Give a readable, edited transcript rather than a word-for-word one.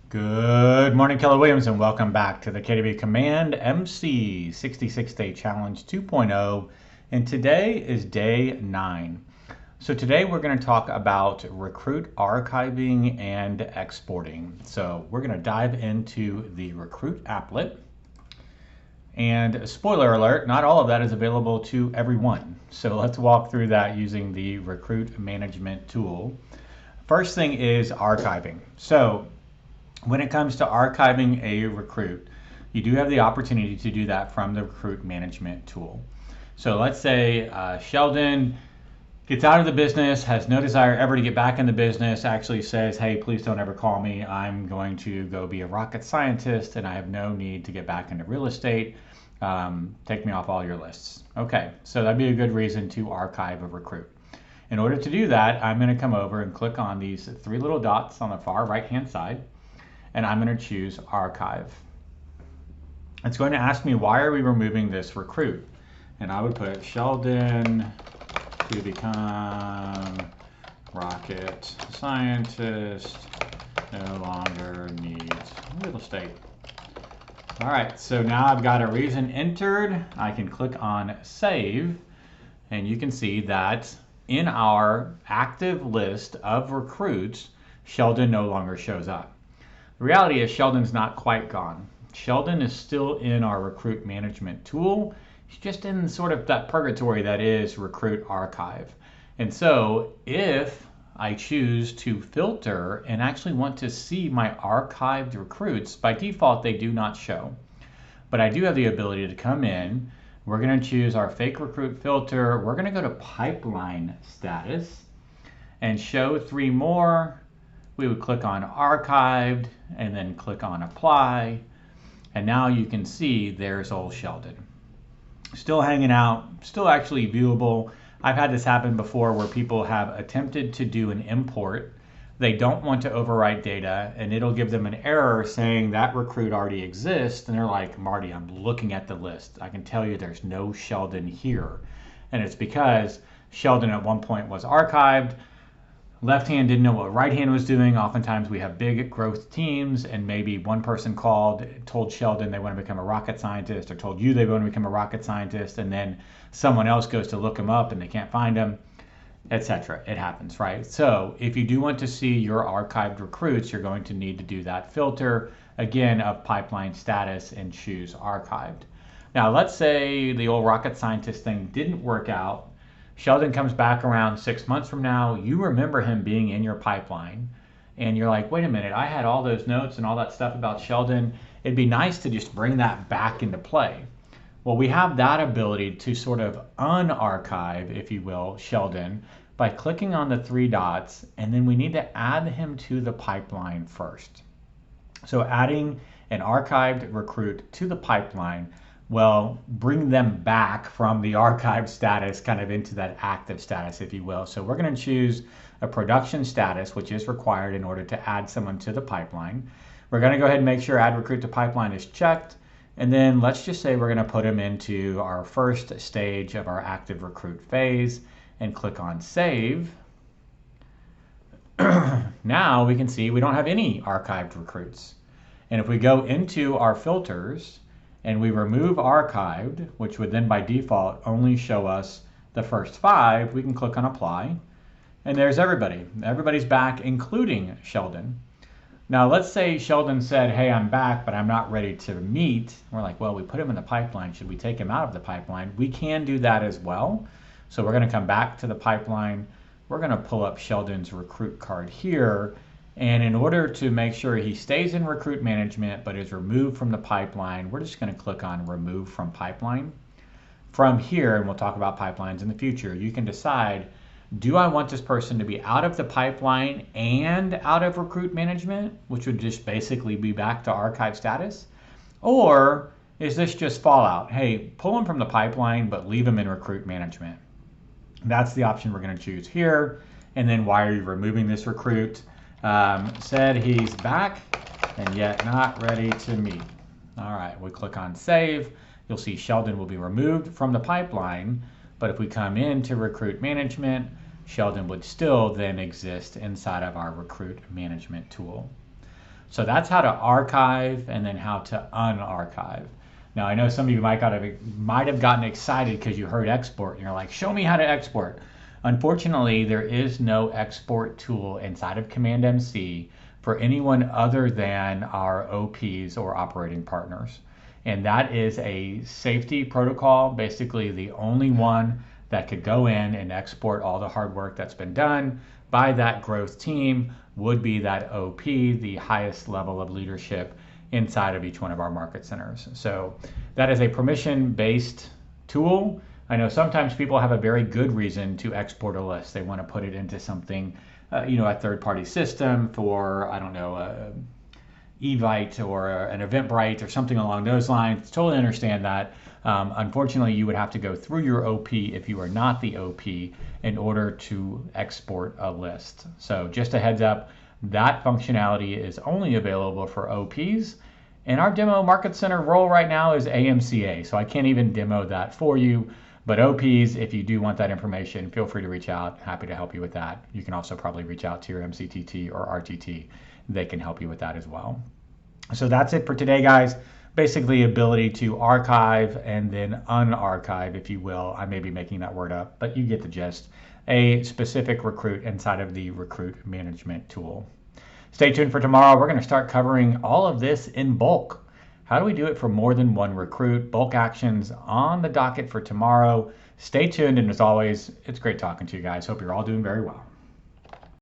Good morning, Keller Williams, and welcome back to the Katy CommandMC 66-Day Challenge 2.0. And today is day 9. So today we're going to talk about recruit archiving and exporting. So we're going to dive into the recruit applet. And spoiler alert, not all of that is available to everyone. So let's walk through that using the recruit management tool. First thing is archiving. So when it comes to archiving a recruit, you do have the opportunity to do that from the recruit management tool. So let's say Sheldon gets out of the business, has no desire ever to get back in the business, actually says, hey, please don't ever call me. I'm going to go be a rocket scientist and I have no need to get back into real estate. Take me off all your lists. Okay, so that'd be a good reason to archive a recruit. In order to do that, I'm going to come over and click on these 3 little dots on the far right-hand side, and I'm going to choose Archive. It's going to ask me, why are we removing this recruit? And I would put Sheldon to become rocket scientist, no longer needs real estate. All right, so now I've got a reason entered. I can click on Save, and you can see that in our active list of recruits, Sheldon no longer shows up. The reality is Sheldon's not quite gone. Sheldon is still in our recruit management tool. He's just in sort of that purgatory that is recruit archive. And so if I choose to filter and actually want to see my archived recruits, by default they do not show. But I do have the ability to come in. We're going to choose our fake recruit filter. We're going to go to pipeline status and show 3 more. We would click on archived and then click on apply. And now you can see there's old Sheldon. Still hanging out, still actually viewable. I've had this happen before where people have attempted to do an import. They don't want to overwrite data and it'll give them an error saying that recruit already exists. And they're like, Marty, I'm looking at the list. I can tell you there's no Sheldon here. And it's because Sheldon at one point was archived. Left hand didn't know what right hand was doing. Oftentimes we have big growth teams and maybe one person called, told Sheldon they want to become a rocket scientist, or told you they want to become a rocket scientist, and then someone else goes to look him up and they can't find him, etc. It happens, right? So if you do want to see your archived recruits, you're going to need to do that filter, again, of pipeline status and choose archived. Now let's say the old rocket scientist thing didn't work out. Sheldon comes back around 6 months from now. You remember him being in your pipeline and you're like, wait a minute, I had all those notes and all that stuff about Sheldon. It'd be nice to just bring that back into play. Well, we have that ability to sort of unarchive, if you will, Sheldon by clicking on the 3 dots, and then we need to add him to the pipeline first. So adding an archived recruit to the pipeline will bring them back from the archive status kind of into that active status, if you will. So we're going to choose a production status, which is required in order to add someone to the pipeline. We're going to go ahead and make sure add recruit to pipeline is checked. And then let's just say we're going to put them into our first stage of our active recruit phase and click on save. Now we can see we don't have any archived recruits. And if we go into our filters and we remove archived, which would then by default only show us the first 5, we can click on apply. And there's everybody. Everybody's back, including Sheldon. Now let's say Sheldon said, hey, I'm back, but I'm not ready to meet. We're like, well, we put him in the pipeline. Should we take him out of the pipeline? We can do that as well. So we're going to come back to the pipeline. We're going to pull up Sheldon's recruit card here. And in order to make sure he stays in recruit management but is removed from the pipeline, we're just going to click on remove from pipeline. From here, and we'll talk about pipelines in the future, you can decide, do I want this person to be out of the pipeline and out of recruit management, which would just basically be back to archive status? Or is this just fallout? Hey, pull him from the pipeline but leave him in recruit management. That's the option we're going to choose here. And then why are you removing this recruit? Said he's back and yet not ready to meet. All right, we click on save. You'll see Sheldon will be removed from the pipeline, but if we come into recruit management, Sheldon would still then exist inside of our recruit management tool. So that's how to archive and then how to unarchive. Now I know some of you might have gotten excited because you heard export and you're like, show me how to export. Unfortunately, there is no export tool inside of CommandMC for anyone other than our OPs or operating partners. And that is a safety protocol, basically the only one that could go in and export all the hard work that's been done by that growth team would be that OP, the highest level of leadership inside of each one of our market centers. So that is a permission-based tool. I know sometimes people have a very good reason to export a list. They want to put it into something, a third-party system for, I don't know, Evite or an Eventbrite or something along those lines. Totally understand that. Unfortunately, you would have to go through your OP if you are not the OP in order to export a list. So just a heads up, that functionality is only available for OPs. And our demo market center role right now is AMCA, so I can't even demo that for you. But OPs, if you do want that information, feel free to reach out. Happy to help you with that. You can also probably reach out to your MCTT or RTT. They can help you with that as well. So that's it for today, guys. Basically, ability to archive and then unarchive, if you will. I may be making that word up, but you get the gist. A specific recruit inside of the recruit management tool. Stay tuned for tomorrow. We're going to start covering all of this in bulk. How do we do it for more than one recruit? Bulk actions on the docket for tomorrow. Stay tuned, and as always, it's great talking to you guys. Hope you're all doing very well.